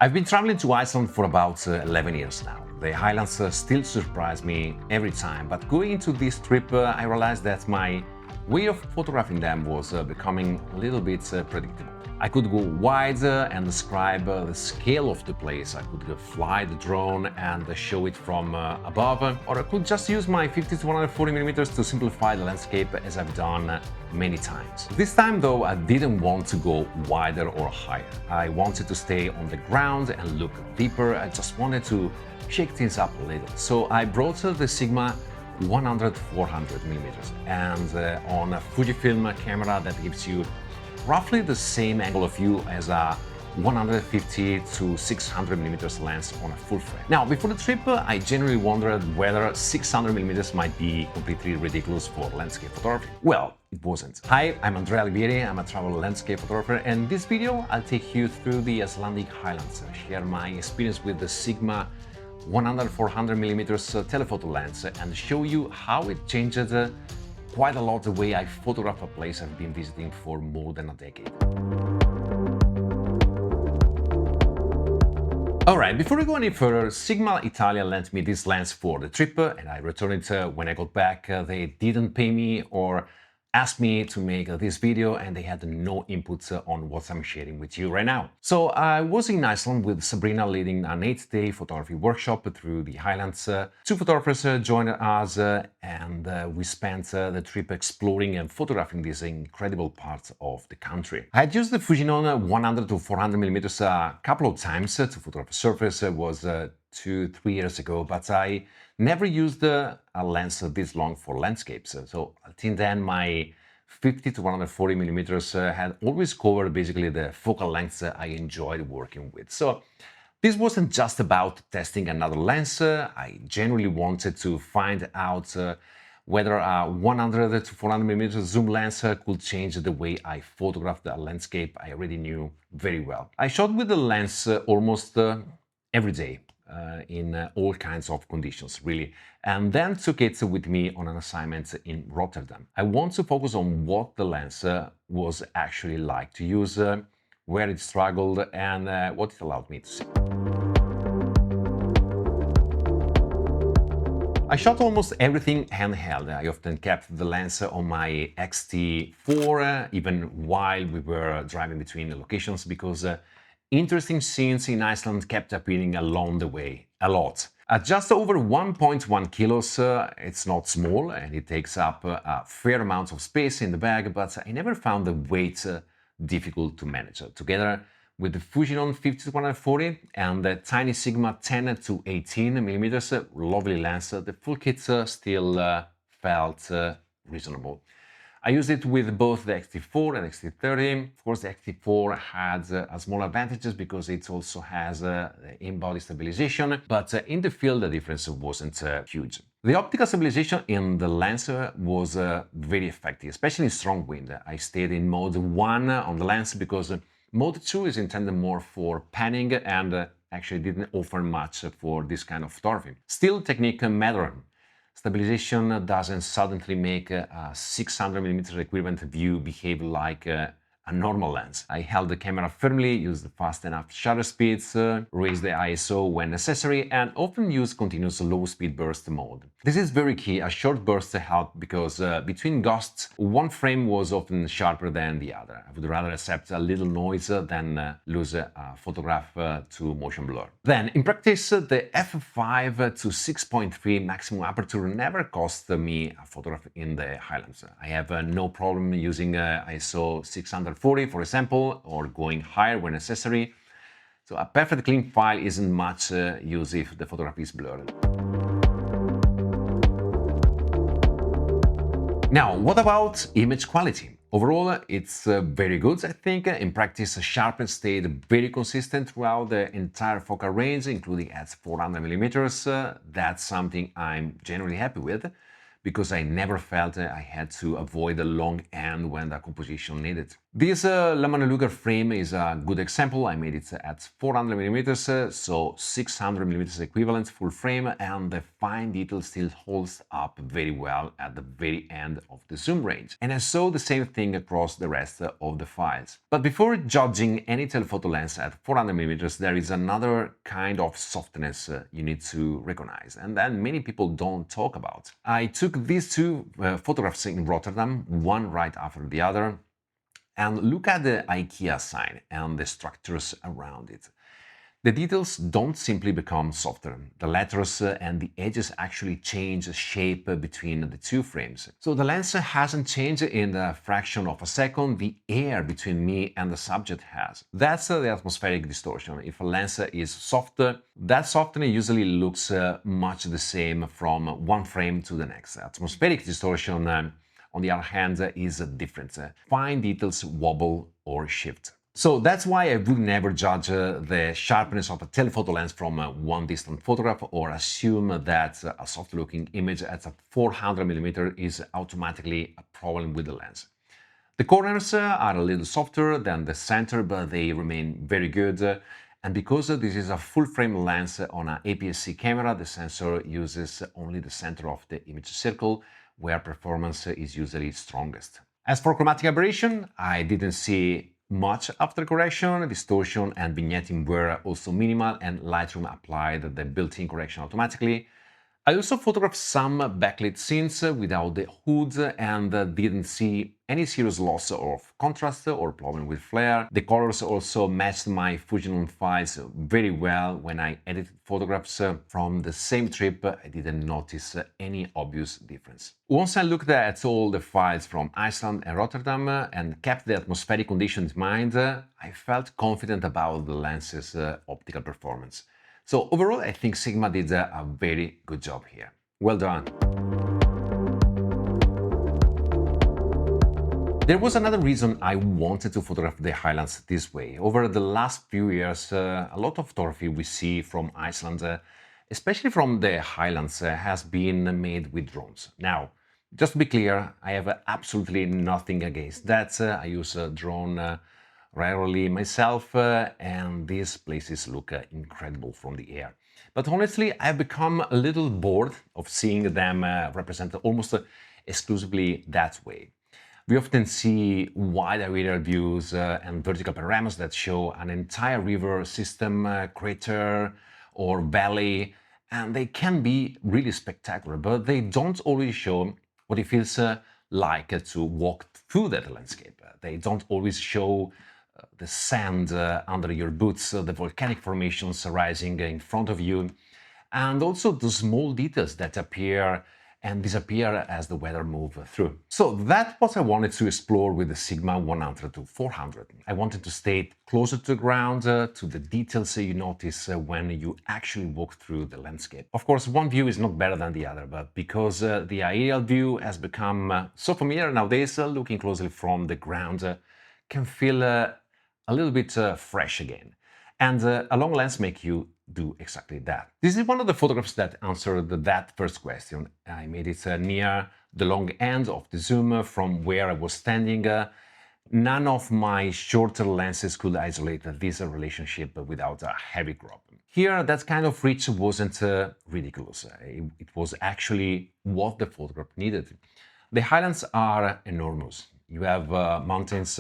I've been traveling to Iceland for about 11 years now. The Highlands still surprise me every time, but going into this trip I realized that my way of photographing them was becoming a little bit predictable. I could go wide and describe the scale of the place. I could fly the drone and show it from above, or I could just use my 50 to 140mm to simplify the landscape as I've done many times. This time though, I didn't want to go wider or higher. I wanted to stay on the ground and look deeper. I just wanted to shake things up a little. So I brought the Sigma 100-400mm and on a Fujifilm camera that gives you roughly the same angle of view as a 150 to 600mm lens on a full frame. Now, before the trip, I genuinely wondered whether 600mm might be completely ridiculous for landscape photography. Well, it wasn't. Hi, I'm Andrea Livieri, I'm a travel landscape photographer, and in this video I'll take you through the Icelandic Highlands, share my experience with the Sigma 100-400mm telephoto lens, and show you how it changed quite a lot the way I photograph a place I've been visiting for more than a decade. Alright, before we go any further, Sigma Italia lent me this lens for the trip and I returned it when I got back. They didn't pay me or asked me to make this video and they had no input on what I'm sharing with you right now. So I was in Iceland with Sabrina leading an 8-day photography workshop through the Highlands. Two photographers joined us and we spent the trip exploring and photographing these incredible parts of the country. I had used the Fujinon 100-400mm a couple of times to photograph a surface. It was 2-3 years ago, but I never used a lens this long for landscapes. So until then, my 50 to 140mm had always covered basically the focal lengths I enjoyed working with. So this wasn't just about testing another lens. I genuinely wanted to find out whether a 100 to 400mm zoom lens could change the way I photographed a landscape I already knew very well. I shot with the lens almost every day. In all kinds of conditions, really, and then took it with me on an assignment in Rotterdam. I want to focus on what the lens was actually like to use, where it struggled, and what it allowed me to see. I shot almost everything handheld. I often kept the lens on my X-T4, even while we were driving between the locations, because interesting scenes in Iceland kept appearing along the way, a lot. At just over 1.1 kilos, it's not small and it takes up a fair amount of space in the bag, but I never found the weight difficult to manage. Together with the Fujinon 50-140 and the tiny Sigma 10-18mm lovely lens, the full kit still felt reasonable. I used it with both the X-T4 and X-T30. Of course, the X-T4 had a small advantages because it also has in-body stabilization, but in the field the difference wasn't huge. The optical stabilization in the lens was very effective, especially in strong wind. I stayed in mode 1 on the lens because mode 2 is intended more for panning and actually didn't offer much for this kind of photography. Still, technique mattered. Stabilization doesn't suddenly make a 600mm equivalent view behave like a normal lens. I held the camera firmly, used fast enough shutter speeds, raised the ISO when necessary, and often used continuous low-speed burst mode. This is very key. A short burst helped because between gusts, one frame was often sharper than the other. I would rather accept a little noise than lose a photograph to motion blur. Then, in practice, the f5 to 6.3 maximum aperture never cost me a photograph in the Highlands. I have no problem using ISO 640, for example, or going higher when necessary. So a perfect clean file isn't much use if the photograph is blurred. Now, what about image quality? Overall, it's very good, I think. In practice, sharpness stayed very consistent throughout the entire focal range, including at 400mm. That's something I'm generally happy with, because I never felt I had to avoid the long end when the composition needed. This Lamaneluga frame is a good example. I made it at 400mm, so 600mm equivalent full frame, and the fine detail still holds up very well at the very end of the zoom range. And I saw the same thing across the rest of the files. But before judging any telephoto lens at 400mm, there is another kind of softness you need to recognize, and that many people don't talk about. I took these two photographs in Rotterdam, one right after the other, and look at the IKEA sign and the structures around it. The details don't simply become softer. The letters and the edges actually change shape between the two frames. So the lens hasn't changed in a fraction of a second, the air between me and the subject has. That's the atmospheric distortion. If a lens is softer, that softening usually looks much the same from one frame to the next. Atmospheric distortion, on the other hand, is different. Fine details wobble or shift. So that's why I would never judge the sharpness of a telephoto lens from one distant photograph, or assume that a soft-looking image at a 400mm is automatically a problem with the lens. The corners are a little softer than the center, but they remain very good. And because this is a full-frame lens on an APS-C camera, the sensor uses only the center of the image circle, where performance is usually strongest. As for chromatic aberration, I didn't see much after correction. Distortion and vignetting were also minimal, and Lightroom applied the built-in correction automatically. I also photographed some backlit scenes without the hood and didn't see any serious loss of contrast or problem with flare. The colors also matched my Fujinon files very well. When I edited photographs from the same trip, I didn't notice any obvious difference. Once I looked at all the files from Iceland and Rotterdam and kept the atmospheric conditions in mind, I felt confident about the lens's optical performance. So overall, I think Sigma did a very good job here. Well done! There was another reason I wanted to photograph the Highlands this way. Over the last few years, a lot of photography we see from Iceland, especially from the Highlands, has been made with drones. Now, just to be clear, I have absolutely nothing against that. I use a drone rarely myself, and these places look incredible from the air. But honestly, I've become a little bored of seeing them represented almost exclusively that way. We often see wide aerial views and vertical panoramas that show an entire river system, crater or valley, and they can be really spectacular, but they don't always show what it feels like to walk through that landscape. They don't always show the sand under your boots, the volcanic formations rising in front of you, and also the small details that appear and disappear as the weather moves through. So that's what I wanted to explore with the Sigma 100 to 400. I wanted to stay closer to the ground, to the details you notice when you actually walk through the landscape. Of course, one view is not better than the other, but because the aerial view has become so familiar nowadays, looking closely from the ground can feel a little bit fresh again. And a long lens makes you do exactly that. This is one of the photographs that answered that first question. I made it near the long end of the zoom from where I was standing. None of my shorter lenses could isolate this relationship without a heavy crop. Here, that kind of reach wasn't ridiculous. It was actually what the photograph needed. The Highlands are enormous. You have mountains,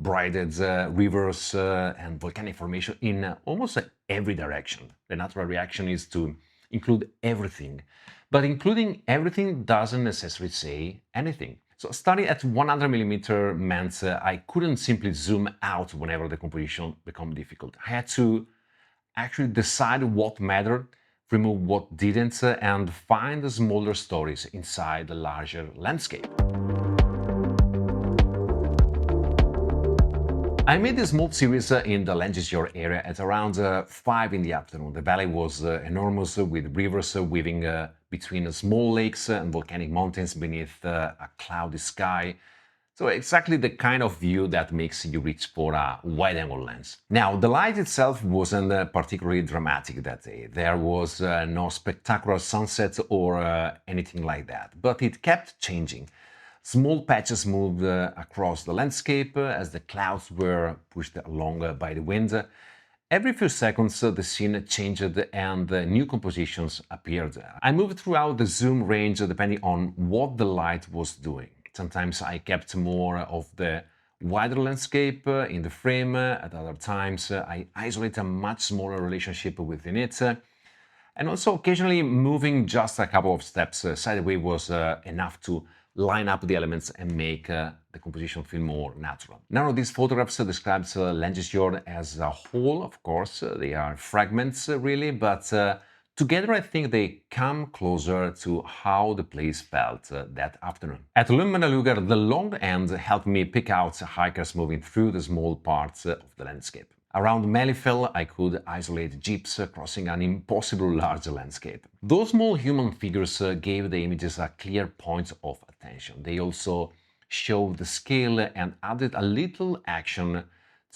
braided rivers and volcanic formation in almost every direction. The natural reaction is to include everything, but including everything doesn't necessarily say anything. So starting at 100mm meant I couldn't simply zoom out whenever the composition became difficult. I had to actually decide what mattered, remove what didn't, and find the smaller stories inside the larger landscape. I made this small series in the Langisjord area at around 5 in the afternoon. The valley was enormous, with rivers weaving between small lakes and volcanic mountains beneath a cloudy sky. So exactly the kind of view that makes you reach for a wide-angle lens. Now, the light itself wasn't particularly dramatic that day. There was no spectacular sunset or anything like that, but it kept changing. Small patches moved across the landscape as the clouds were pushed along by the wind. Every few seconds, the scene changed and new compositions appeared. I moved throughout the zoom range depending on what the light was doing. Sometimes I kept more of the wider landscape in the frame, at other times I isolate a much smaller relationship within it. And also occasionally moving just a couple of steps sideways was enough to line up the elements and make the composition feel more natural. None of these photographs describes Langesjord as a whole, of course. They are fragments, really, but together I think they come closer to how the place felt that afternoon. At Lummenalugar, the long end helped me pick out hikers moving through the small parts of the landscape. Around Melifell, I could isolate jeeps crossing an impossibly large landscape. Those small human figures gave the images a clear point of attention. They also showed the scale and added a little action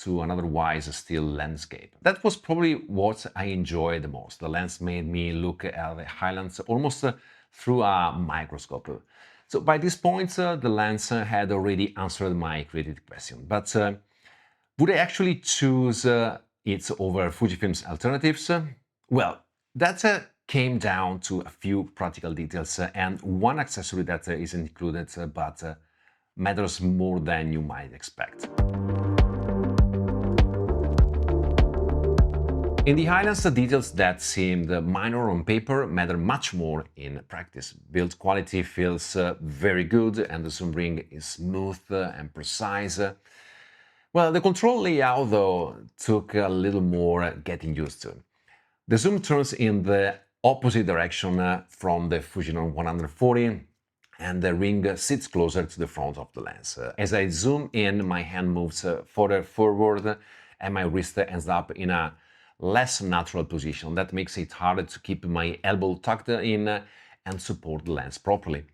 to an otherwise still landscape. That was probably what I enjoyed the most. The lens made me look at the Highlands almost through a microscope. So by this point, the lens had already answered my creative question. But would I actually choose it over Fujifilm's alternatives? Well, that came down to a few practical details and one accessory that isn't included but matters more than you might expect. In the Highlands, the details that seemed minor on paper matter much more in practice. Build quality feels very good and the zoom ring is smooth and precise. Well, the control layout, though, took a little more getting used to. The zoom turns in the opposite direction from the Fujinon 140, and the ring sits closer to the front of the lens. As I zoom in, my hand moves further forward, and my wrist ends up in a less natural position. That makes it harder to keep my elbow tucked in and support the lens properly.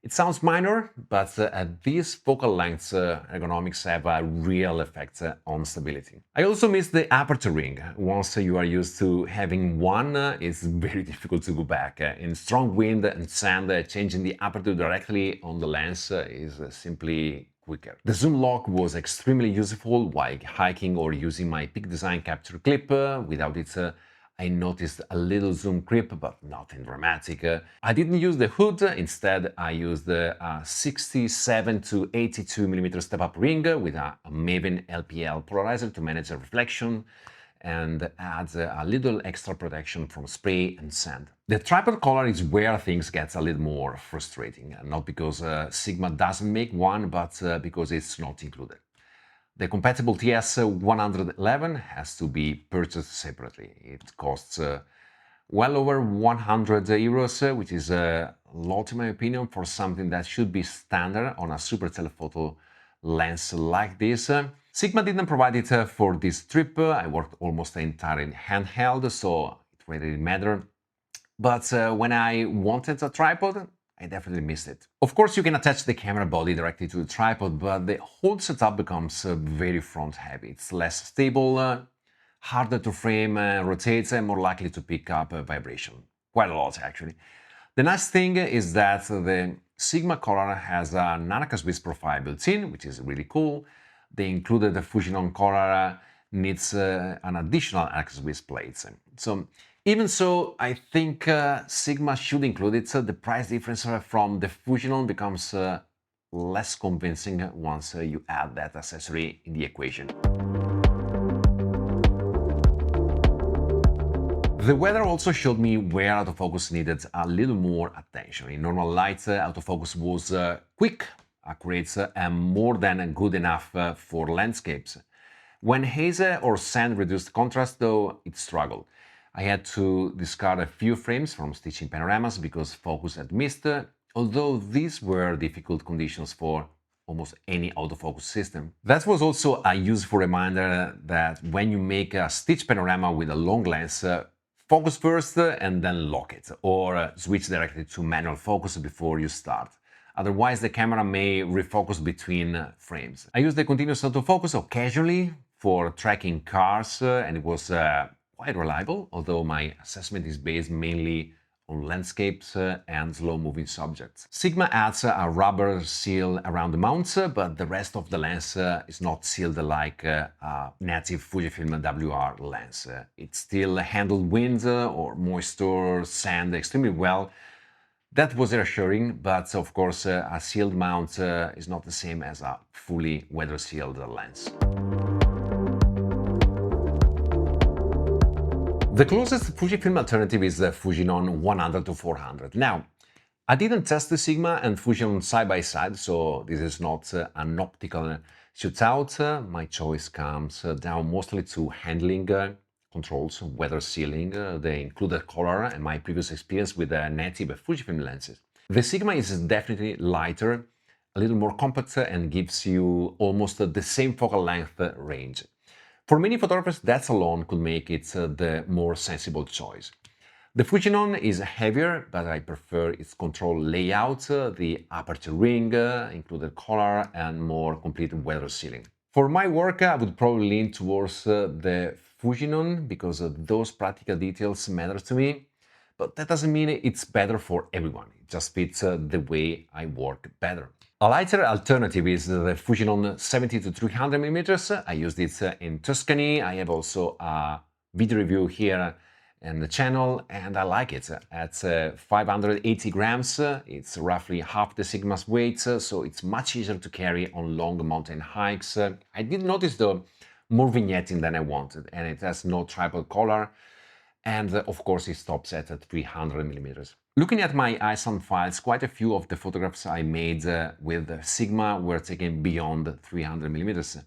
It sounds minor, but these focal lengths ergonomics have a real effect on stability. I also miss the aperture ring. Once you are used to having one, it's very difficult to go back. In strong wind and sand, changing the aperture directly on the lens is simply quicker. The zoom lock was extremely useful while hiking or using my Peak Design capture clip. Without it, I noticed a little zoom creep, but nothing dramatic. I didn't use the hood, instead I used a 67 to 82mm step-up ring with a Maven LPL polarizer to manage the reflection and add a little extra protection from spray and sand. The tripod collar is where things get a little more frustrating, not because Sigma doesn't make one, but because it's not included. The compatible TS111 has to be purchased separately. It costs well over 100 euros, which is a lot in my opinion for something that should be standard on a super telephoto lens like this. Sigma didn't provide it for this trip. I worked almost entirely handheld, so it really didn't matter. But when I wanted a tripod, I definitely missed it. Of course, you can attach the camera body directly to the tripod, but the whole setup becomes very front-heavy. It's less stable, harder to frame, rotate, and more likely to pick up vibration. Quite a lot, actually. The nice thing is that the Sigma collar has an Anaka Swiss profile built in, which is really cool. The included Fujinon collar needs an additional Anaka Swiss plates. So, even so, I think Sigma should include it. The price difference from the Fujinon becomes less convincing once you add that accessory in the equation. The weather also showed me where autofocus needed a little more attention. In normal light, autofocus was quick, accurate, and more than good enough for landscapes. When haze or sand reduced contrast, though, it struggled. I had to discard a few frames from stitching panoramas because focus had missed, although these were difficult conditions for almost any autofocus system. That was also a useful reminder that when you make a stitch panorama with a long lens, focus first and then lock it, or switch directly to manual focus before you start. Otherwise, the camera may refocus between frames. I used the continuous autofocus occasionally for tracking cars, and it was quite reliable, although my assessment is based mainly on landscapes and slow-moving subjects. Sigma adds a rubber seal around the mount, but the rest of the lens is not sealed like a native Fujifilm WR lens. It still handled wind or moisture, sand extremely well. That was reassuring, but of course a sealed mount is not the same as a fully weather-sealed lens. The closest Fujifilm alternative is the Fujinon 100-400. Now, I didn't test the Sigma and Fujinon side by side, so this is not an optical shootout. My choice comes down mostly to handling controls, weather sealing, the included color, and my previous experience with the native Fujifilm lenses. The Sigma is definitely lighter, a little more compact, and gives you almost the same focal length range. For many photographers, that alone could make it the more sensible choice. The Fujinon is heavier, but I prefer its control layout, the aperture ring, included color, and more complete weather sealing. For my work, I would probably lean towards the Fujinon because those practical details matter to me, but that doesn't mean it's better for everyone. It just fits the way I work better. A lighter alternative is the Fujinon 70-300mm. I used it in Tuscany. I have also a video review here in the channel, and I like it. At 580 grams, it's roughly half the Sigma's weight, so it's much easier to carry on long mountain hikes. I did notice though more vignetting than I wanted, and it has no tripod collar, and of course it stops at 300mm. Looking at my Iceland files, quite a few of the photographs I made with Sigma were taken beyond 300mm.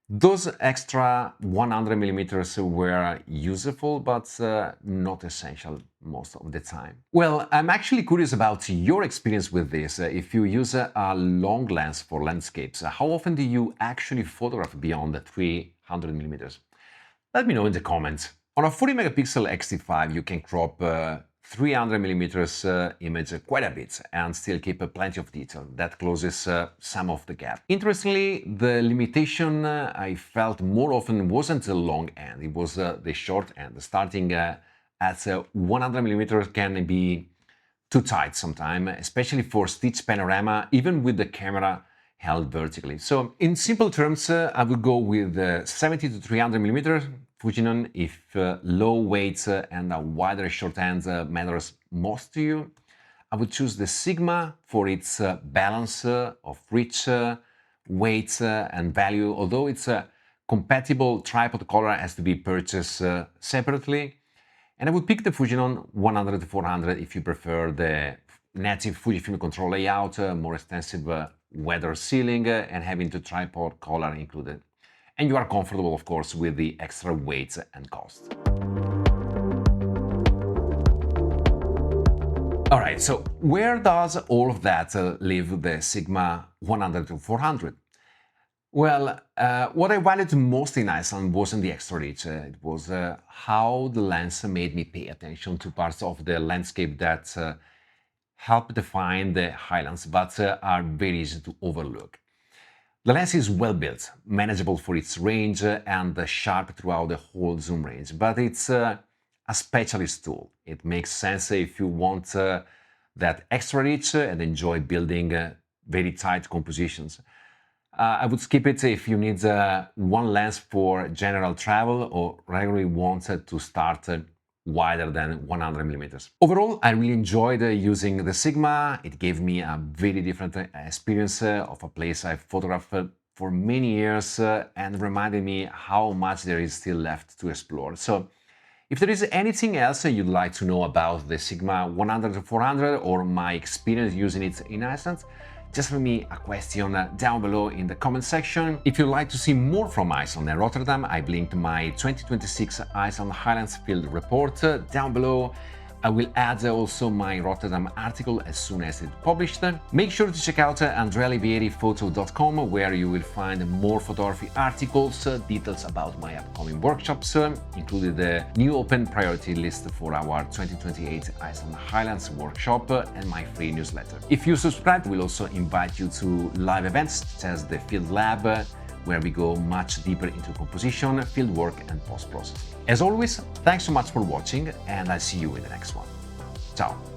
Those extra 100mm were useful, but not essential most of the time. Well, I'm actually curious about your experience with this. If you use a long lens for landscapes, how often do you actually photograph beyond 300mm? Let me know in the comments. On a 40 megapixel X-T5, you can crop 300mm image quite a bit and still keep plenty of detail. That closes some of the gap. Interestingly, the limitation I felt more often wasn't the long end, it was the short end. Starting at 100mm can be too tight sometimes, especially for stitch panorama, even with the camera held vertically. So in simple terms, I would go with 70-300mm Fujinon if low weight and a wider short end matters most to you. I would choose the Sigma for its balance of reach, weight and value, although its compatible tripod collar has to be purchased separately. And I would pick the Fujinon 100-400 if you prefer the native Fujifilm control layout, more extensive weather sealing and having the tripod collar included. And you are comfortable, of course, with the extra weight and cost. All right, so where does all of that leave the Sigma 100-400? Well, what I valued most in Iceland wasn't the extra reach, it was how the lens made me pay attention to parts of the landscape that help define the highlands, but are very easy to overlook. The lens is well built, manageable for its range and sharp throughout the whole zoom range, but it's a specialist tool. It makes sense if you want that extra reach and enjoy building very tight compositions. I would skip it if you need one lens for general travel or regularly want to start wider than 100mm. Overall, I really enjoyed using the Sigma. It gave me a very different experience of a place I've photographed for many years and reminded me how much there is still left to explore. So if there is anything else you'd like to know about the Sigma 100-400 or my experience using it in Iceland, just leave me a question down below in the comment section. If you'd like to see more from Iceland and Rotterdam, I've linked my 2026 Iceland Highlands field report down below. I will add also my Rotterdam article as soon as it's published. Make sure to check out andrealivieri.photo.com, where you will find more photography articles, details about my upcoming workshops, including the new open priority list for our 2028 Iceland Highlands workshop and my free newsletter. If you subscribe, we'll also invite you to live events such as the Field Lab, where we go much deeper into composition, fieldwork and post-processing. As always, thanks so much for watching, and I'll see you in the next one. Ciao!